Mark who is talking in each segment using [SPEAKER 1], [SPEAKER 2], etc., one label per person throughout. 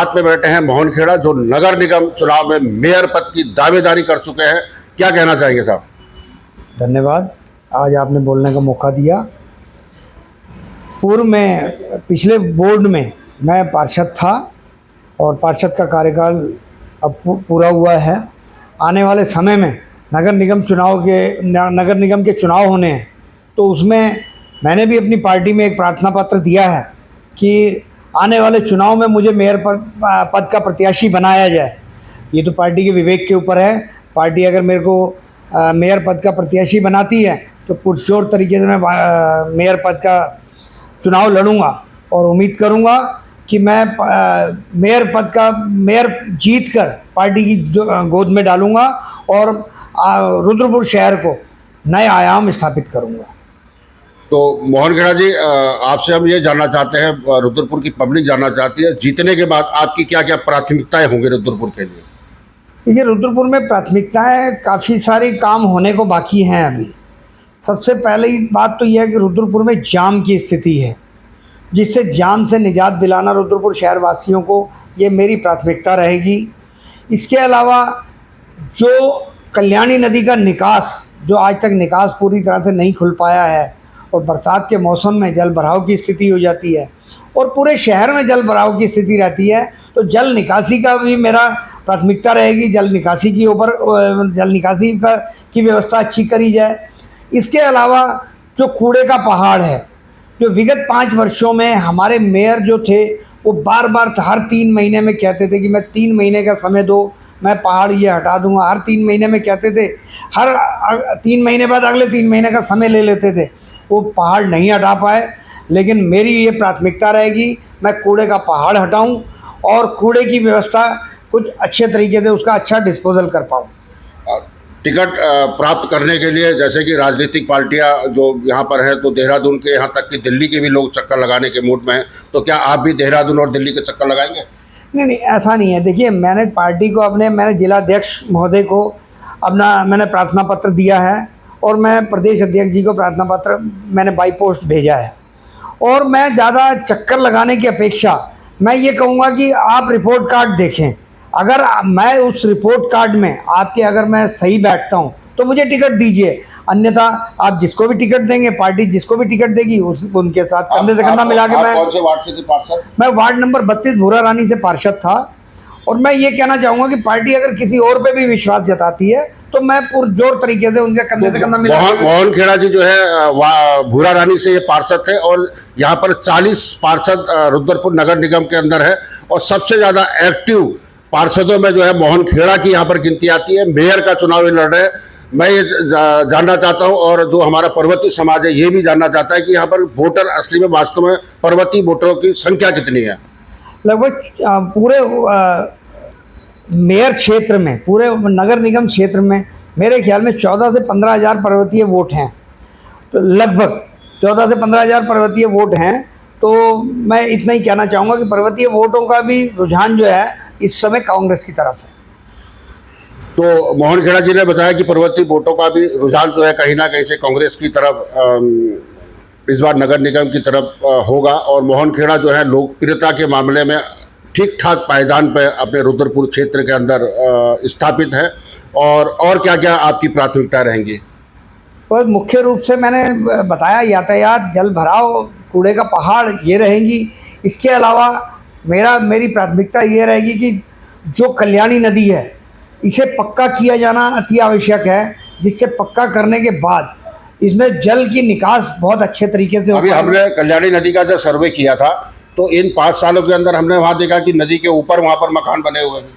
[SPEAKER 1] साथ में बैठे हैं मोहन खेड़ा, जो नगर निगम चुनाव में मेयर पद की दावेदारी कर चुके हैं। क्या कहना चाहेंगे साहब?
[SPEAKER 2] धन्यवाद, आज आपने बोलने का मौका दिया। पूर्व में पिछले बोर्ड में मैं पार्षद था और पार्षद का कार्यकाल अब पूरा हुआ है। आने वाले समय में नगर निगम के चुनाव होने हैं, तो उसमें मैंने भी अपनी पार्टी में एक प्रार्थना पत्र दिया है कि आने वाले चुनाव में मुझे मेयर पद का प्रत्याशी बनाया जाए। ये तो पार्टी के विवेक के ऊपर है। पार्टी अगर मेरे को मेयर पद का प्रत्याशी बनाती है तो पुरजोर तरीके से मैं मेयर पद का चुनाव लड़ूंगा और उम्मीद करूंगा कि मैं मेयर जीत कर पार्टी की गोद में डालूंगा और रुद्रपुर शहर को नए आयाम स्थापित करूंगा।
[SPEAKER 1] तो मोहन खेड़ा जी, आपसे हम ये जानना चाहते हैं, रुद्रपुर की पब्लिक जानना चाहती है, जीतने के बाद आपकी क्या क्या प्राथमिकताएं होंगी रुद्रपुर के लिए?
[SPEAKER 2] देखिए, रुद्रपुर में प्राथमिकताएं काफ़ी सारे काम होने को बाकी हैं अभी। सबसे पहली बात तो यह है कि रुद्रपुर में जाम की स्थिति है, जिससे जाम से निजात दिलाना रुद्रपुर शहर वासियों को, ये मेरी प्राथमिकता रहेगी। इसके अलावा जो कल्याणी नदी का निकास, जो आज तक निकास पूरी तरह से नहीं खुल पाया है और बरसात के मौसम में जल भराव की स्थिति हो जाती है और पूरे शहर में जल भराव की स्थिति रहती है, तो जल निकासी का भी मेरा प्राथमिकता रहेगी। जल निकासी की व्यवस्था अच्छी करी जाए। इसके अलावा जो कूड़े का पहाड़ है, जो विगत 5 वर्षों में हमारे मेयर जो थे वो बार बार हर 3 महीने में कहते थे कि मैं 3 महीने का समय दो, मैं पहाड़ ये हटा दूंगा। हर 3 महीने में कहते थे, हर 3 महीने बाद अगले 3 महीने का समय ले लेते थे, वो पहाड़ नहीं हटा पाए। लेकिन मेरी ये प्राथमिकता रहेगी, मैं कूड़े का पहाड़ हटाऊं और कूड़े की व्यवस्था कुछ अच्छे तरीके से उसका अच्छा डिस्पोजल कर पाऊँ।
[SPEAKER 1] टिकट प्राप्त करने के लिए जैसे कि राजनीतिक पार्टियां जो यहाँ पर है, तो देहरादून के यहाँ तक कि दिल्ली के भी लोग चक्कर लगाने के मूड में हैं, तो क्या आप भी देहरादून और दिल्ली के चक्कर लगाएंगे?
[SPEAKER 2] नहीं, ऐसा नहीं है। देखिए, मैंने पार्टी को मैंने जिलाध्यक्ष महोदय को मैंने प्रार्थना पत्र दिया है और मैं प्रदेश अध्यक्ष जी को प्रार्थना पत्र मैंने बाई पोस्ट भेजा है। और मैं ज़्यादा चक्कर लगाने की अपेक्षा मैं ये कहूँगा कि आप रिपोर्ट कार्ड देखें। अगर मैं उस रिपोर्ट कार्ड में अगर मैं सही बैठता हूँ तो मुझे टिकट दीजिए, अन्यथा आप जिसको भी टिकट देंगे, पार्टी जिसको भी टिकट देगी उनके साथ कंधे से कंधा मिला के। मैं
[SPEAKER 1] कौन से वार्ड से थे पार्षद?
[SPEAKER 2] मैं वार्ड नंबर 32 भूरा रानी से पार्षद था। और मैं ये कहना चाहूँगा कि पार्टी अगर किसी और पे भी विश्वास जताती है तो मैं पुरजोर तरीके से उनके कंधे से कंधा मिला।
[SPEAKER 1] मोहन खेड़ा जी जो है भूरा रानी से ये पार्षद थे और यहाँ पर 40 पार्षद रुद्रपुर नगर निगम के अंदर है और सबसे ज़्यादा एक्टिव पार्षदों में जो है मोहन खेड़ा की यहाँ पर गिनती आती है। मेयर का चुनाव लड़ रहे हैं। मैं ये जानना चाहता हूँ और जो हमारा पर्वतीय समाज है ये भी जानना चाहता है कि यहाँ पर वोटर असली में वास्तव में पर्वतीय वोटरों की संख्या कितनी है?
[SPEAKER 2] लगभग पूरे मेयर क्षेत्र में, पूरे नगर निगम क्षेत्र में मेरे ख्याल में 14 से 15 हज़ार पर्वतीय वोट हैं। तो लगभग 14 से 15 हज़ार पर्वतीय वोट हैं। तो मैं इतना ही कहना चाहूँगा कि पर्वतीय वोटों का भी रुझान जो है इस समय कांग्रेस की तरफ है।
[SPEAKER 1] तो मोहन खेड़ा जी ने बताया कि पर्वतीय वोटों का भी रुझान जो है कहीं ना कहीं से कांग्रेस की तरफ इस बार नगर निगम की तरफ होगा और मोहन खेड़ा जो है लोकप्रियता के मामले में ठीक ठाक पायदान पर अपने रुद्रपुर क्षेत्र के अंदर स्थापित है। और क्या क्या आपकी प्राथमिकता रहेंगी?
[SPEAKER 2] तो मुख्य रूप से मैंने बताया, यातायात, जल भराव, कूड़े का पहाड़, ये रहेंगी। इसके अलावा मेरी प्राथमिकता ये रहेगी कि जो कल्याणी नदी है इसे पक्का किया जाना अति आवश्यक है, जिससे पक्का करने के बाद इसमें जल की निकास बहुत अच्छे तरीके से।
[SPEAKER 1] अभी हमने कल्याणी नदी का जब सर्वे किया था तो इन 5 सालों के अंदर हमने वहाँ देखा कि नदी के ऊपर वहाँ पर मकान बने हुए हैं,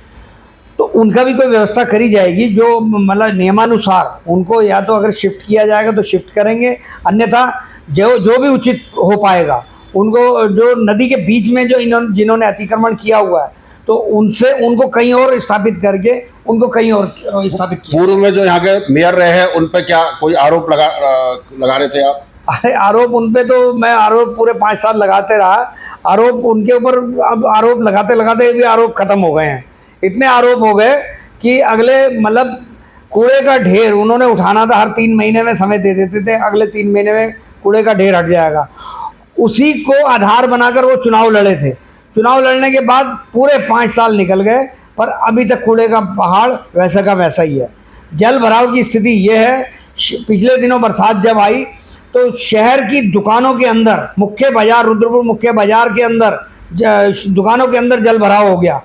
[SPEAKER 2] तो उनका भी कोई व्यवस्था करी जाएगी। जो मतलब नियमानुसार उनको या तो अगर शिफ्ट किया जाएगा तो शिफ्ट करेंगे, अन्यथा जो भी उचित हो पाएगा उनको, जो नदी के बीच में जिन्होंने अतिक्रमण किया हुआ है तो उनको कहीं और स्थापित करके उनको कहीं और स्थापित किया।
[SPEAKER 1] पूर्व में जो यहाँ के मेयर रहे हैं उन पर क्या कोई आरोप लगा रहे थे आप?
[SPEAKER 2] अरे आरोप उन पे तो मैं पूरे 5 साल लगाते रहा। आरोप उनके ऊपर, अब आरोप लगाते लगाते भी आरोप खत्म हो गए हैं। इतने आरोप हो गए कि अगले मतलब कूड़े का ढेर उन्होंने उठाना था, हर 3 महीने में समय दे देते थे, अगले 3 महीने में कूड़े का ढेर हट जाएगा। उसी को आधार बनाकर वो चुनाव लड़े थे। चुनाव लड़ने के बाद पूरे 5 साल निकल गए, पर अभी तक कूड़े का पहाड़ वैसा का वैसा ही है। जल भराव की स्थिति ये है, पिछले दिनों बरसात जब आई तो शहर की दुकानों के अंदर, मुख्य बाजार, रुद्रपुर मुख्य बाजार के अंदर दुकानों के अंदर जल भराव हो गया।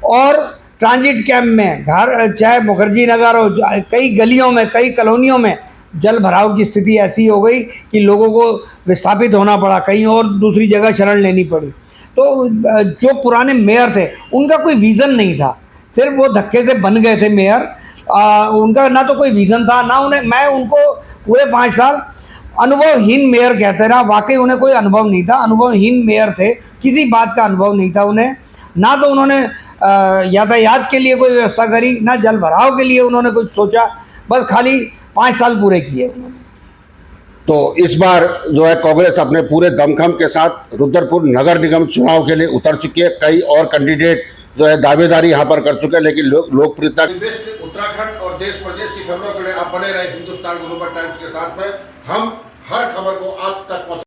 [SPEAKER 2] और ट्रांजिट कैंप में, घर चाहे मुखर्जी नगर हो, कई गलियों में, कई कॉलोनियों में जल भराव की स्थिति ऐसी हो गई कि लोगों को विस्थापित होना पड़ा, कहीं और दूसरी जगह शरण लेनी पड़ी। तो जो पुराने मेयर थे उनका कोई विज़न नहीं था, सिर्फ वो धक्के से बन गए थे मेयर। उनका ना तो कोई विज़न था, ना उन्हें, मैं उनको पूरे 5 साल अनुभवहीन मेयर कहते रहा। वाकई उन्हें कोई अनुभव नहीं था, अनुभवहीन मेयर थे, किसी बात का अनुभव नहीं था उन्हें। ना तो उन्होंने यातायात के लिए कोई व्यवस्था करी, ना जल भराव के लिए उन्होंने कुछ सोचा, बस खाली 5 साल पूरे किए उन्होंने।
[SPEAKER 1] तो इस बार जो है कांग्रेस अपने पूरे दमखम के साथ रुद्रपुर नगर निगम चुनाव के लिए उतर चुकी है। कई और कैंडिडेट जो है दावेदारी यहाँ पर कर चुके हैं, लेकिन लोकप्रियता उत्तराखंड और देश प्रदेश की खबरों के लिए आप बने रहे हिंदुस्तान ग्लोबल टाइम्स के साथ में। हम हर खबर को आप तक पहुँचा